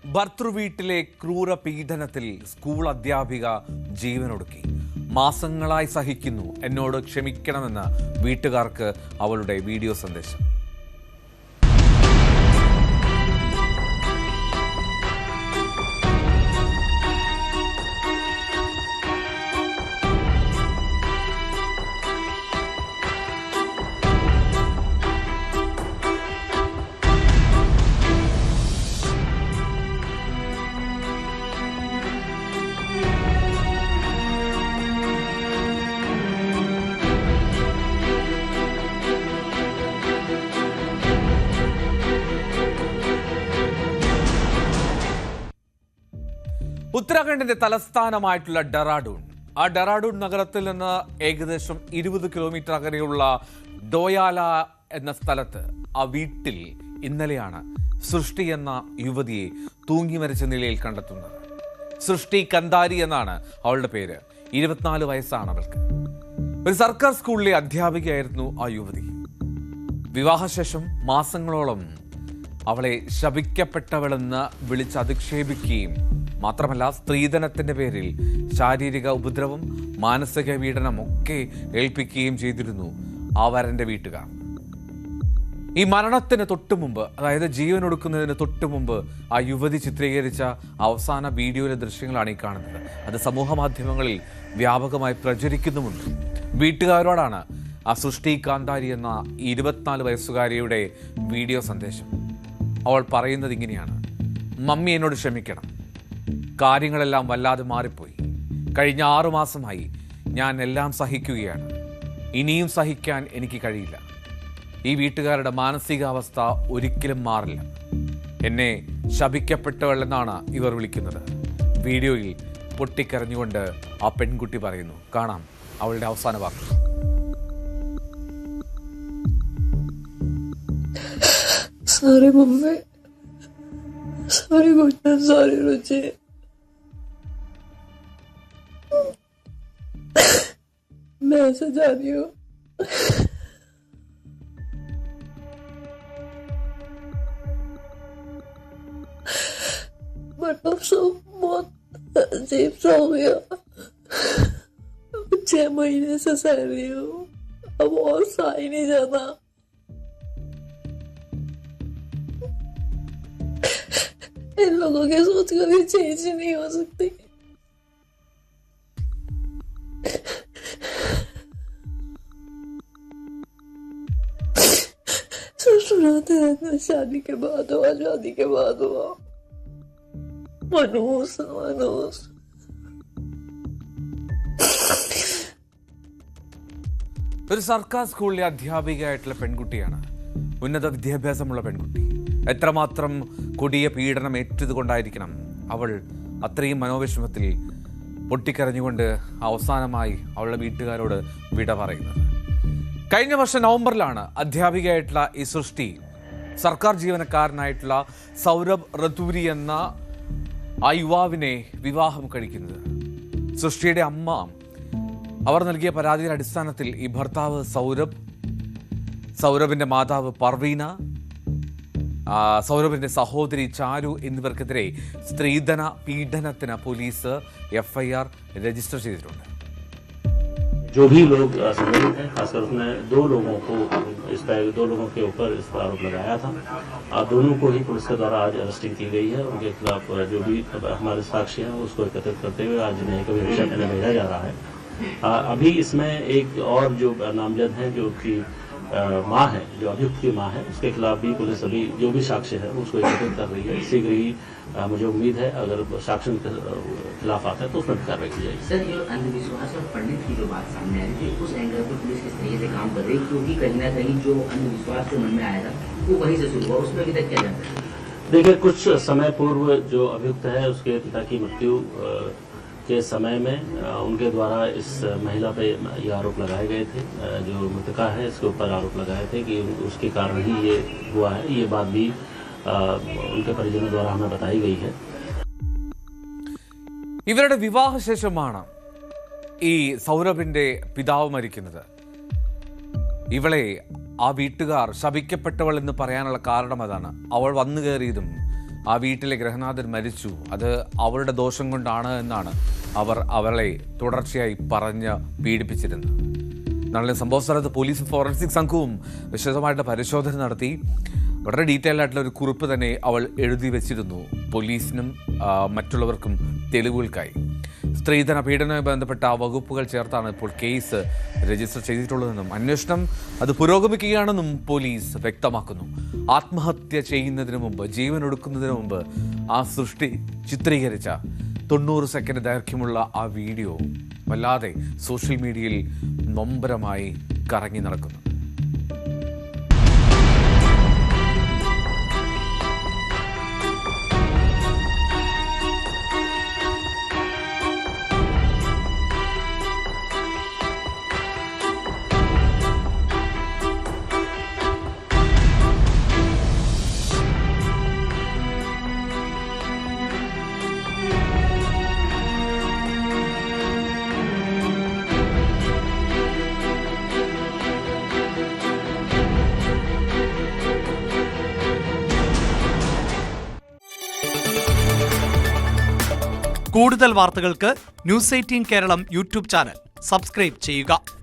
ഭർതൃവീട്ടിലെ ക്രൂര പീഡനത്തിൽ സ്കൂൾ അധ്യാപിക ജീവനൊടുക്കി. മാസങ്ങളായി സഹിക്കുന്നു, എന്നോട് ക്ഷമിക്കണമെന്ന് വീട്ടുകാർക്ക് അവളുടെ വീഡിയോ സന്ദേശം. ഉത്തരാഖണ്ഡിന്റെ തലസ്ഥാനമായിട്ടുള്ള ഡെറാഡൂൺ. ആ ഡെറാഡൂൺ നഗരത്തിൽ നിന്ന് ഏകദേശം 20 കിലോമീറ്റർ അകലെയുള്ള ഡോയാല എന്ന സ്ഥലത്ത് ആ വീട്ടിൽ ഇന്നലെയാണ് സൃഷ്ടി എന്ന യുവതിയെ തൂങ്ങി മരിച്ച നിലയിൽ കണ്ടെത്തുന്നത്. സൃഷ്ടി കന്താരി എന്നാണ് അവളുടെ പേര്. 24 വയസ്സാണ് അവൾക്ക്. ഒരു സർക്കാർ സ്കൂളിലെ അധ്യാപികയായിരുന്നു ആ യുവതി. വിവാഹശേഷം മാസങ്ങളോളം അവളെ ശപിക്കപ്പെട്ടവളെന്ന് വിളിച്ചധിക്ഷേപിക്കുകയും മാത്രമല്ല സ്ത്രീധനത്തിന്റെ പേരിൽ ശാരീരിക ഉപദ്രവം, മാനസിക പീഡനം ഒക്കെ ഏൽപ്പിക്കുകയും ചെയ്തിരുന്നു ആ വരന്റെ വീട്ടുകാർ. ഈ മരണത്തിന് തൊട്ടു മുമ്പ്, അതായത് ജീവൻ ഒടുക്കുന്നതിന് തൊട്ടു മുമ്പ് ആ യുവതി ചിത്രീകരിച്ച അവസാന വീഡിയോയിലെ ദൃശ്യങ്ങളാണ് ഈ കാണുന്നത്. അത് സമൂഹ മാധ്യമങ്ങളിൽ വ്യാപകമായി പ്രചരിക്കുന്നുമുണ്ട്. വീട്ടുകാരോടാണ് ആ സൃഷ്ടി കാന്താരി എന്ന 24 വയസ്സുകാരിയുടെ വീഡിയോ സന്ദേശം. അവൾ പറയുന്നത് ഇങ്ങനെയാണ്: മമ്മി, എന്നോട് ക്ഷമിക്കണം. കാര്യങ്ങളെല്ലാം വല്ലാതെ മാറിപ്പോയി. കഴിഞ്ഞ 6 മാസമായി ഞാൻ എല്ലാം സഹിക്കുകയാണ്. ഇനിയും സഹിക്കാൻ എനിക്ക് കഴിയില്ല. ഈ വീട്ടുകാരുടെ മാനസികാവസ്ഥ ഒരിക്കലും മാറില്ല. എന്നെ ശപിക്കപ്പെട്ടവളെന്നാണ് ഇവർ വിളിക്കുന്നത്. വീഡിയോയിൽ പൊട്ടിക്കരഞ്ഞുകൊണ്ട് ആ പെൺകുട്ടി പറയുന്നു. കാണാം അവളുടെ അവസാന വാക്ക്. Sorry mummy, sorry Guddan, sorry Ruchi. मैं ऐसे जा रही हूँ. मतलब सब बहुत अजीब सा हो गया. 6 महीने से सह रही हूँ, अब और सहा ही नहीं जाता. इन लोगों की सोच कभी चेंज ही नहीं हो सकती. सब सुनाते रहते शादी के बाद हुआ, शादी के बाद हुआ. मनोज मनोज ഒരു സർക്കാർ സ്കൂളിലെ അധ്യാപികയായിട്ടുള്ള പെൺകുട്ടിയാണ്. ഉന്നത വിദ്യാഭ്യാസമുള്ള പെൺകുട്ടി. എത്രമാത്രം കൊടിയ പീഡനം ഏറ്റതുകൊണ്ടായിരിക്കണം അവൾ അത്രയും മനോവിഷമത്തിൽ പൊട്ടിക്കരഞ്ഞുകൊണ്ട് അവസാനമായി അവളുടെ വീട്ടുകാരോട് വിട പറയുന്നത്. കഴിഞ്ഞ വർഷം നവംബറിലാണ് അധ്യാപികയായിട്ടുള്ള ഈ സൃഷ്ടി സർക്കാർ ജീവനക്കാരനായിട്ടുള്ള സൗരഭ് റത്തൂരി എന്ന ആ യുവാവിനെ വിവാഹം കഴിക്കുന്നത്. സൃഷ്ടിയുടെ അമ്മ അവർ നൽകിയ പരാതിയുടെ അടിസ്ഥാനത്തിൽ ഈ ഭർത്താവ് സൗരഭിന്റെ മാതാവ് പർവീന, സൗരഭിന്റെ സഹോദരി ചാരു എന്നിവർക്കെതിരെ സ്ത്രീധന പീഡനത്തിന് പോലീസ് FIR രജിസ്റ്റർ ചെയ്തിട്ടുണ്ട്. जो भी लोग संबंधित हैं, खासकर उसने 2 लोगों के ऊपर इस पर आरोप लगाया था. दोनों को ही पुलिस के द्वारा आज अरेस्टिंग की गई है. उनके खिलाफ जो भी हमारे साक्ष्य हैं उसको एकत्रित करते हुए आज इन्हें कभी भेजा जा रहा है. अभी इसमें एक और जो नामजद है, जो कि माँ है, जो अभियुक्त की माँ है, उसके खिलाफ भी पुलिस अभी जो भी साक्ष्य है उसको एकत्रित कर रही है. शीघ्र ही मुझे उम्मीद है अगर साक्ष्य के खिलाफ आता है तो उसमें कार्रवाई की जाएगी. सर, ये अंधविश्वास और पंडित की जो बात सामने आई थी, उस एंगल पर पुलिस किस तरीके से काम कर रही है, क्योंकि कहीं ना कहीं जो अंधविश्वास जो मन में आया था वो वहीं से शुरू हुआ, उसमें अभी तक क्या जानते हैं? देखिए, कुछ समय पूर्व जो अभियुक्त है उसके पिता की मृत्यु के समय में उनके द्वारा इस महिला पे ये आरोप लगाए गए थे. जो मृतका है इसके ऊपर आरोप लगाए थे कि उसके कारण ही ये हुआ है. ये बात भी उनके परिजनों द्वारा हमें बताई गई है. ഇവരുടെ വിവാഹശേഷമാണ് ഈ സൗരഭിന്റെ പിതാവ് മരിക്കുന്നത്. ഇവളെ ആ വീട്ടുകാർ ശപിക്കപ്പെട്ടവൾ എന്ന് പറയാനുള്ള കാരണം അതാണ്. അവൾ വന്നു കയറിയതും ആ വീട്ടിലെ ഗൃഹനാഥൻ മരിച്ചു, അത് അവരുടെ ദോഷം കൊണ്ടാണ് എന്നാണ് അവളെ തുടർച്ചയായി പറഞ്ഞ് പീഡിപ്പിച്ചിരുന്നത്. നാളെ സംഭവ സ്ഥലത്ത് പോലീസും ഫോറൻസിക് സംഘവും വിശദമായിട്ട് പരിശോധന നടത്തി. വളരെ ഡീറ്റെയിൽ ആയിട്ടുള്ള ഒരു കുറിപ്പ് തന്നെ അവൾ എഴുതി വെച്ചിരുന്നു പോലീസിനും മറ്റുള്ളവർക്കും തെളിവുകൾക്കായി. സ്ത്രീധന പീഡനവുമായി ബന്ധപ്പെട്ട വകുപ്പുകൾ ചേർത്താണ് ഇപ്പോൾ കേസ് രജിസ്റ്റർ ചെയ്തിട്ടുള്ളതെന്നും അന്വേഷണം അത് പുരോഗമിക്കുകയാണെന്നും പോലീസ് വ്യക്തമാക്കുന്നു. ആത്മഹത്യ ചെയ്യുന്നതിന് മുമ്പ്, ജീവൻ ഒടുക്കുന്നതിന് മുമ്പ് ആ സൃഷ്ടി ചിത്രീകരിച്ച 90 സെക്കൻഡ് ദൈർഘ്യമുള്ള ആ വീഡിയോ വല്ലാതെ സോഷ്യൽ മീഡിയയിൽ നൊമ്പരമായി കറങ്ങി നടക്കുന്നു. കൂടുതൽ വാർത്തകൾക്ക് news 18 Keralam YouTube channel subscribe ചെയ്യുക.